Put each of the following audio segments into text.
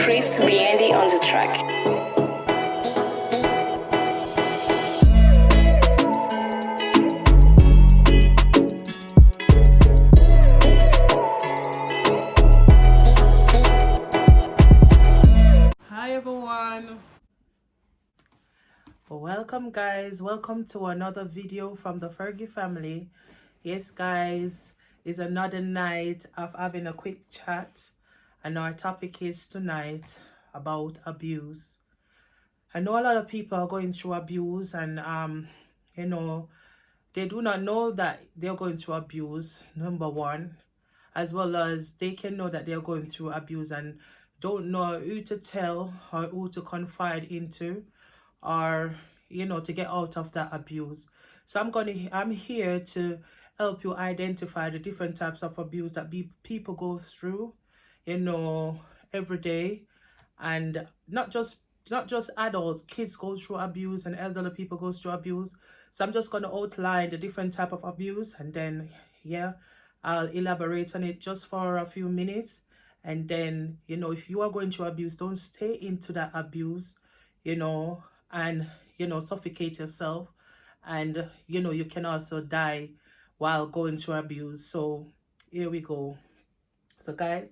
Chris Biendi on the track. Hi everyone, welcome guys, welcome to another video from the Fergie family. Yes guys, it's another night of having a quick chat, and our topic is tonight about abuse. I know a lot of people are going through abuse, and they do not know that they're going through abuse, number one, as well as they can know that they're going through abuse and don't know who to tell or who to confide into, or to get out of that abuse. So I'm here to help you identify the different types of abuse that people go through every day. And not just adults, kids go through abuse and elderly people go through abuse. So I'm just going to outline the different type of abuse, and then I'll elaborate on it just for a few minutes. And then if you are going through abuse, don't stay into that abuse and suffocate yourself, and you can also die while going through abuse. So here we go. So guys,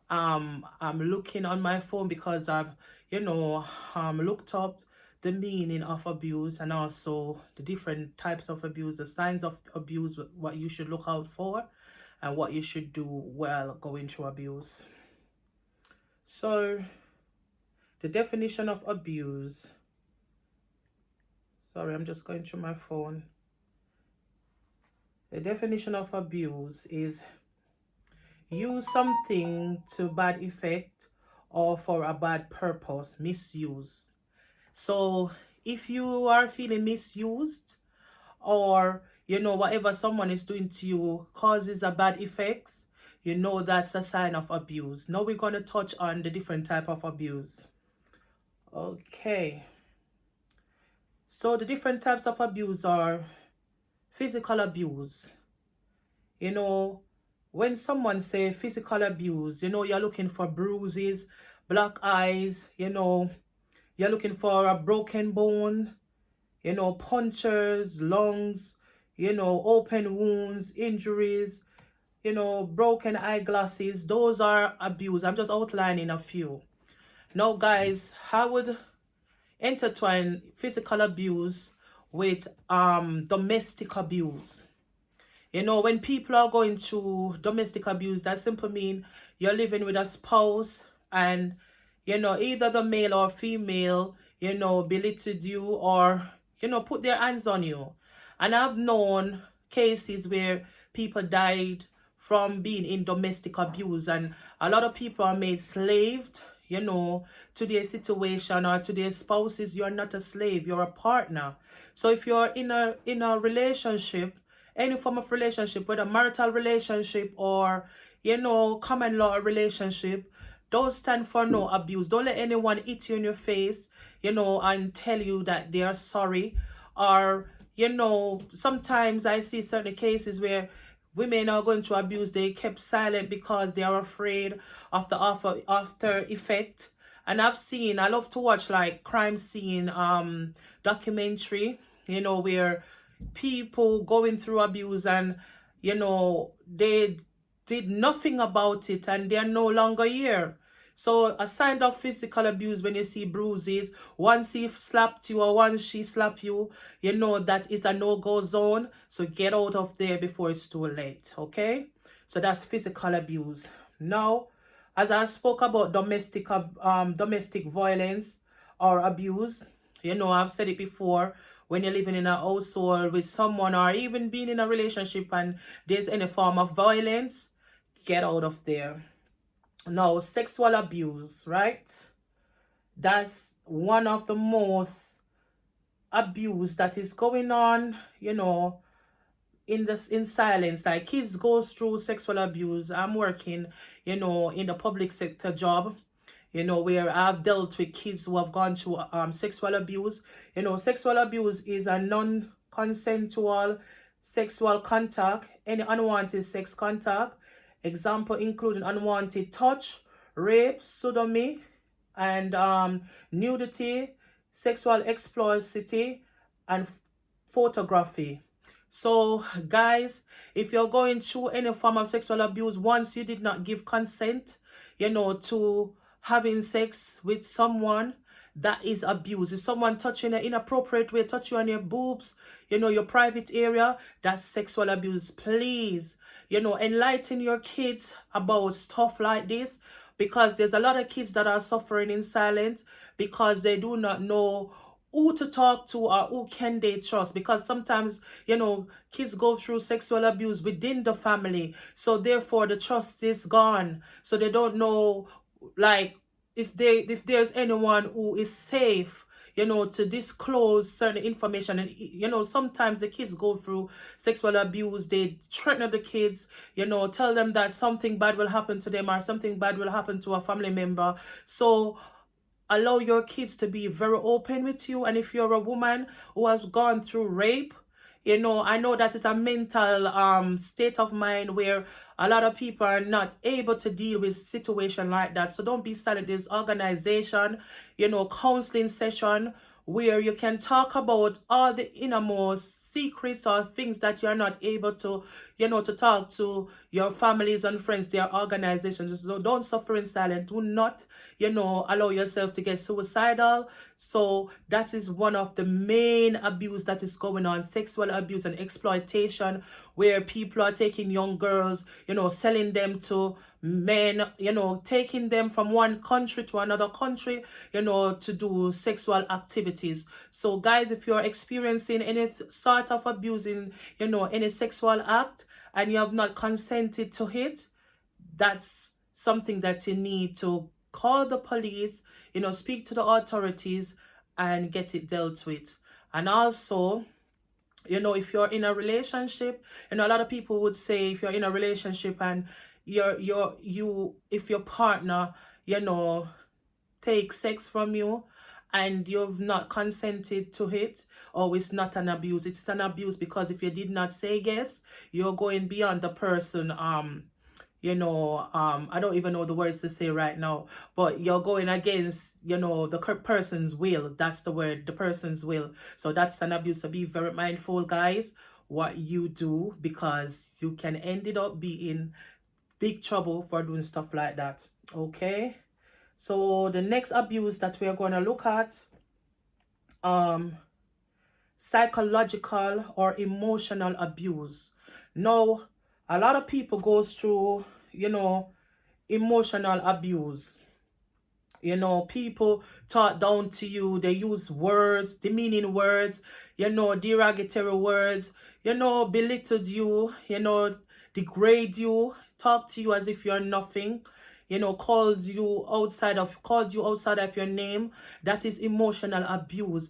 I'm looking on my phone because I've looked up the meaning of abuse, and also the different types of abuse, the signs of abuse, what you should look out for, and what you should do while going through abuse. So the definition of abuse, sorry, I'm just going through my phone. The definition of abuse is use something to bad effect or for a bad purpose, misuse. So if you are feeling misused, or whatever someone is doing to you causes a bad effects, that's a sign of abuse. Now we're going to touch on the different type of abuse. Okay, so the different types of abuse are physical abuse. When someone say physical abuse, you're looking for bruises, black eyes, you're looking for a broken bone, punctures, lungs, open wounds, injuries, broken eyeglasses. Those are abuse. I'm just outlining a few. Now guys, I would intertwine physical abuse with domestic abuse. When people are going through domestic abuse, that simply means you're living with a spouse, and either the male or female belittled you, or put their hands on you. And I've known cases where people died from being in domestic abuse, and a lot of people are made slaved to their situation or to their spouses. You're not a slave, you're a partner. So if you're in a relationship, any form of relationship, whether marital relationship or common law relationship, don't stand for no abuse. Don't let anyone hit you in your face and tell you that they are sorry. Or sometimes I see certain cases where women are going through abuse, they kept silent because they are afraid of the after effect. And I love to watch like crime scene documentary, where people going through abuse, and they did nothing about it, and they're no longer here. So a sign of physical abuse, when you see bruises, once he slapped you or once she slapped you, that is a no-go zone. So get out of there before it's too late. Okay, so that's physical abuse. Now, as I spoke about domestic violence or abuse, I've said it before. When you're living in a household with someone, or even being in a relationship, and there's any form of violence, get out of there. Now, sexual abuse, right? That's one of the most abuse that is going on, in silence. Like, kids go through sexual abuse. I'm working, in the public sector job, where I've dealt with kids who have gone through sexual abuse. Sexual abuse is a non-consensual sexual contact, any unwanted sex contact. Example including unwanted touch, rape, sodomy, and nudity, sexual exploitation, and photography. So, guys, if you're going through any form of sexual abuse, once you did not give consent, to having sex with someone, that is abuse. If someone touch you in an inappropriate way, touch you on your boobs, your private area, that's sexual abuse. Please, enlighten your kids about stuff like this, because there's a lot of kids that are suffering in silence because they do not know who to talk to or who can they trust, because sometimes kids go through sexual abuse within the family, so therefore the trust is gone, so they don't know, like, if there's anyone who is safe, to disclose certain information. And sometimes the kids go through sexual abuse, they threaten the kids, tell them that something bad will happen to them or something bad will happen to a family member. So allow your kids to be very open with you. And if you're a woman who has gone through rape, I know that it's a mental state of mind where a lot of people are not able to deal with situation like that. So don't be silent. There's organization, counseling session where you can talk about all the innermost secrets or things that you're not able to, to talk to your families and friends, their organizations. So don't suffer in silence. Do not, allow yourself to get suicidal. So that is one of the main abuse that is going on, sexual abuse and exploitation, where people are taking young girls, selling them to men, taking them from one country to another country, to do sexual activities. So guys, if you're experiencing any sort of abuse in, any sexual act, and you have not consented to it, that's something that you need to call the police, speak to the authorities and get it dealt with. And also, if you're in a relationship, a lot of people would say if you're in a relationship and if your partner, takes sex from you and you've not consented to it, or it's not an abuse, it's an abuse, because if you did not say yes, you're going beyond the person, I don't even know the words to say right now, but you're going against, the person's will. That's the word, the person's will. So that's an abuse. So be very mindful, guys, what you do, because you can end it up being big trouble for doing stuff like that. Okay, so the next abuse that we are going to look at, psychological or emotional abuse. Now, a lot of people goes through, emotional abuse. People talk down to you, they use words, demeaning words, derogatory words, belittled you, degrade you, talk to you as if you're nothing, called you outside of your name. That is emotional abuse.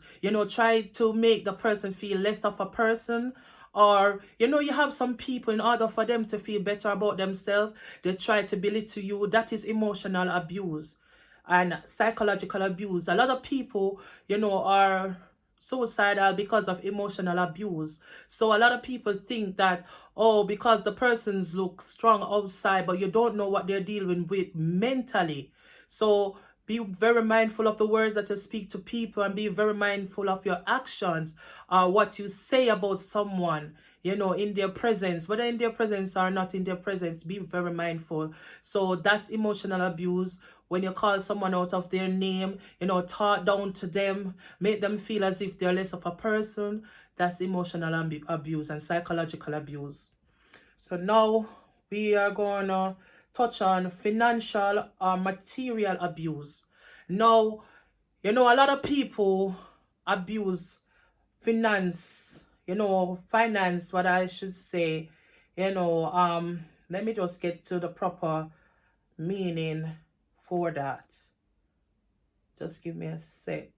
Try to make the person feel less of a person. Or, you have some people, in order for them to feel better about themselves, they try to belittle you. That is emotional abuse. And psychological abuse. A lot of people, are suicidal because of emotional abuse. So a lot of people think that, oh, because the persons look strong outside, but you don't know what they're dealing with mentally. So be very mindful of the words that you speak to people, and be very mindful of your actions, what you say about someone, in their presence, whether in their presence or not in their presence. Be very mindful. So that's emotional abuse. When you call someone out of their name, talk down to them, make them feel as if they're less of a person, that's emotional abuse and psychological abuse. So now we are going to touch on financial or material abuse. Now, a lot of people abuse finance, what I should say, let me just get to the proper meaning for that. Just give me a sec.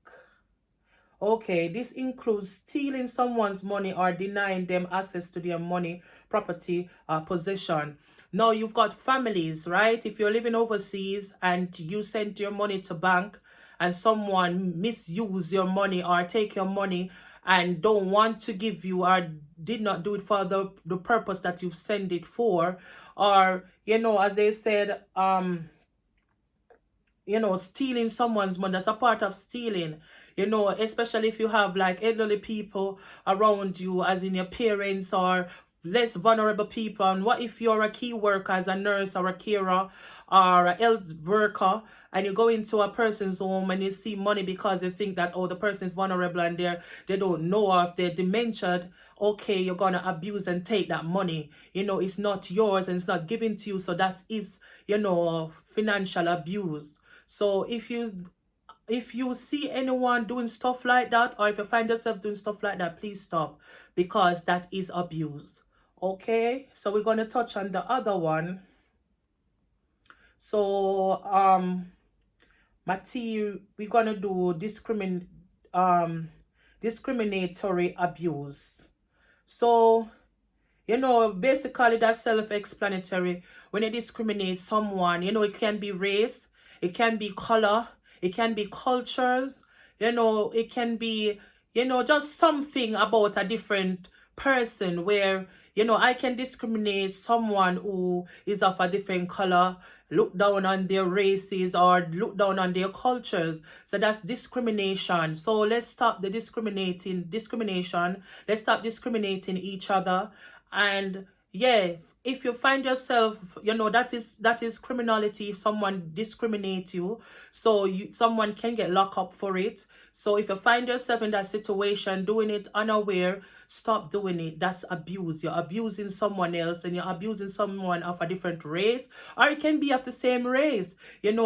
Okay, this includes stealing someone's money or denying them access to their money, property, possession. Now, you've got families, right? If you're living overseas and you send your money to bank and someone misuse your money or take your money and don't want to give you, or did not do it for the purpose that you send it for, or, as they said, stealing someone's money. That's a part of stealing, especially if you have like elderly people around you, as in your parents or less vulnerable people. And what if you're a key worker, as a nurse or a carer or a health worker, and you go into a person's home and you see money because they think that, oh, the person is vulnerable and they don't know, or if they're dementia, okay, you're gonna abuse and take that money. It's not yours and it's not given to you, so that is, financial abuse. So if you see anyone doing stuff like that, or if you find yourself doing stuff like that, please stop, because that is abuse. Okay, so we're going to touch on the other one. So Matthew, we're going to do discriminatory abuse. So basically that's self-explanatory. When you discriminate someone, it can be race, it can be color, it can be culture, it can be, just something about a different person where, I can discriminate someone who is of a different color, look down on their races or look down on their cultures. So that's discrimination. So let's stop the discrimination. Let's stop discriminating each other. And yeah, if you find yourself, that is criminality if someone discriminates you. So someone can get locked up for it. So if you find yourself in that situation, doing it unaware, stop doing it. That's abuse. You're abusing someone else, and you're abusing someone of a different race, or it can be of the same race.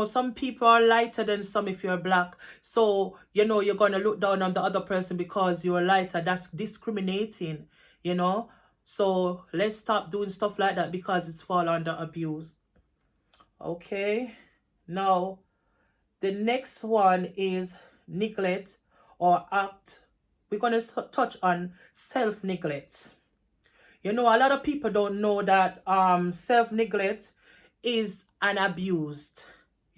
Some people are lighter than some if you're black. So, you're going to look down on the other person because you're lighter. That's discriminating, So let's stop doing stuff like that, because it's fall under abuse. Okay. Now, the next one is neglect or act. We're going to touch on self-neglect. A lot of people don't know that self-neglect is an abuse.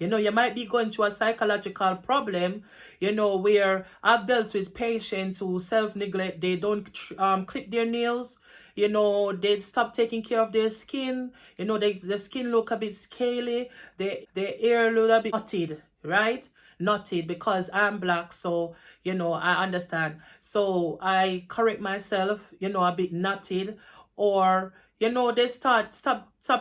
You might be going through a psychological problem, where I've dealt with patients who self-neglect. They don't clip their nails. They stop taking care of their skin. Their skin look a bit scaly. Their hair look a bit knotted, right? Knotted, because I'm black, so I understand. So I correct myself, a bit knotted, or they stop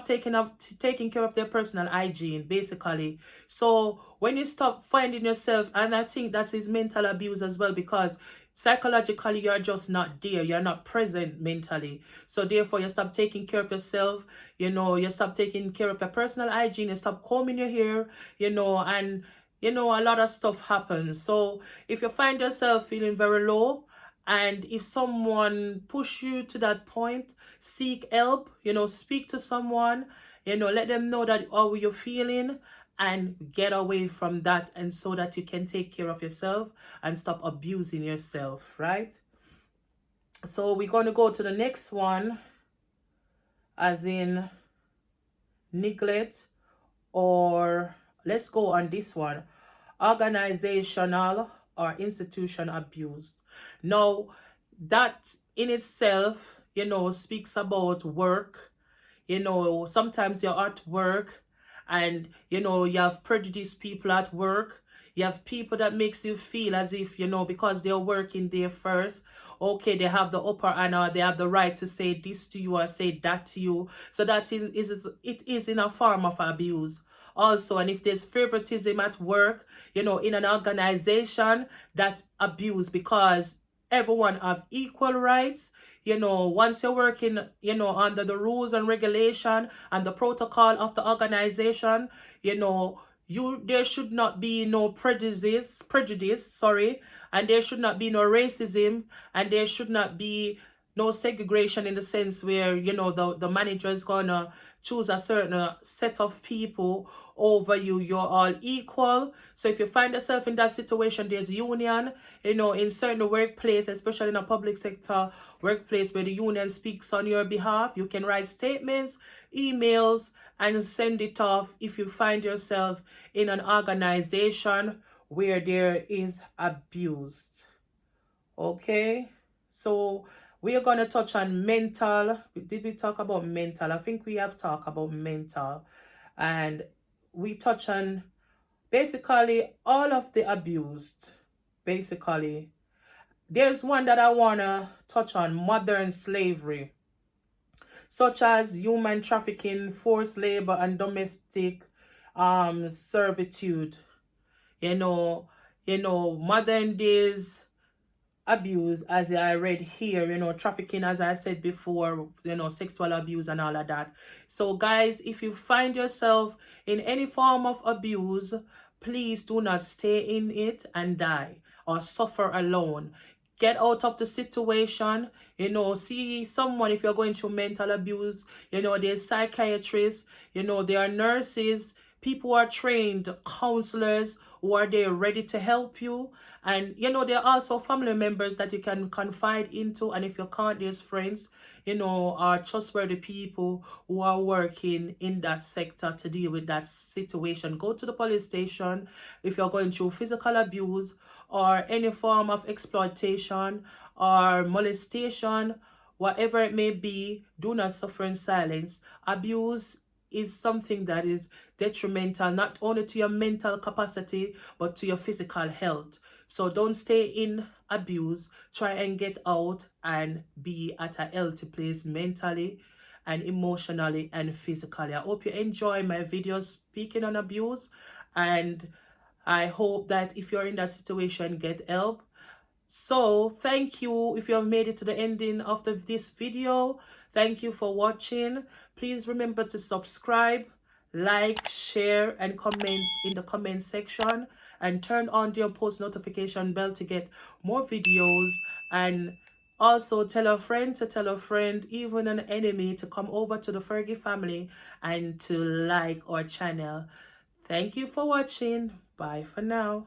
taking care of their personal hygiene, basically. So when you stop finding yourself, and I think that is mental abuse as well, because psychologically you're just not there, you're not present mentally. So therefore you stop taking care of yourself, you stop taking care of your personal hygiene, you stop combing your hair, and a lot of stuff happens. So if you find yourself feeling very low, and if someone push you to that point, seek help, speak to someone, let them know that how you're feeling, and get away from that, and so that you can take care of yourself and stop abusing yourself, right? So we're going to go to the next one, as in neglect, or let's go on this one, organizational or institution abuse. Now, that in itself, speaks about work. Sometimes you're at work, and you have prejudiced people at work. You have people that makes you feel as if, because they're working there first, okay, they have the upper hand, or they have the right to say this to you or say that to you. So that it is in a form of abuse also. And if there's favoritism at work, in an organization, that's abuse, because everyone have equal rights. Once you're working, under the rules and regulation and the protocol of the organization, there should not be no prejudice, sorry, and there should not be no racism, and there should not be no segregation, in the sense where, the manager is gonna choose a certain set of people over you. You're all equal. So if you find yourself in that situation, there's union, in certain workplace, especially in a public sector workplace where the union speaks on your behalf. You can write statements, emails, and send it off if you find yourself in an organization where there is abuse. Okay, so we are going to touch on mental. Did we talk about mental? I think we have talked about mental, and we touch on basically all of the abused, basically. There's one that I want to touch on, modern slavery, such as human trafficking, forced labor, and domestic servitude. You know, modern days abuse, as I read here, trafficking, as I said before, sexual abuse and all of that. So guys, if you find yourself in any form of abuse, please do not stay in it and die or suffer alone. Get out of the situation, see someone. If you're going through mental abuse, there's psychiatrists, there are nurses, people who are trained, counselors who are there ready to help you. And there are also family members that you can confide into. And if you can't, there's friends, are trustworthy people who are working in that sector to deal with that situation. Go to the police station if you're going through physical abuse or any form of exploitation or molestation, whatever it may be. Do not suffer in silence. Abuse is something that is detrimental not only to your mental capacity but to your physical health. So don't stay in abuse. Try and get out and be at a healthy place mentally and emotionally and physically. I hope you enjoy my videos speaking on abuse, and I hope that if you're in that situation, get help. So thank you if you have made it to the ending of this video. Thank you for watching. Please remember to subscribe, like, share, and comment in the comment section, and turn on your post notification bell to get more videos. And also tell a friend to tell a friend, even an enemy, to come over to the Fergie family and to like our channel. Thank you for watching. Bye for now.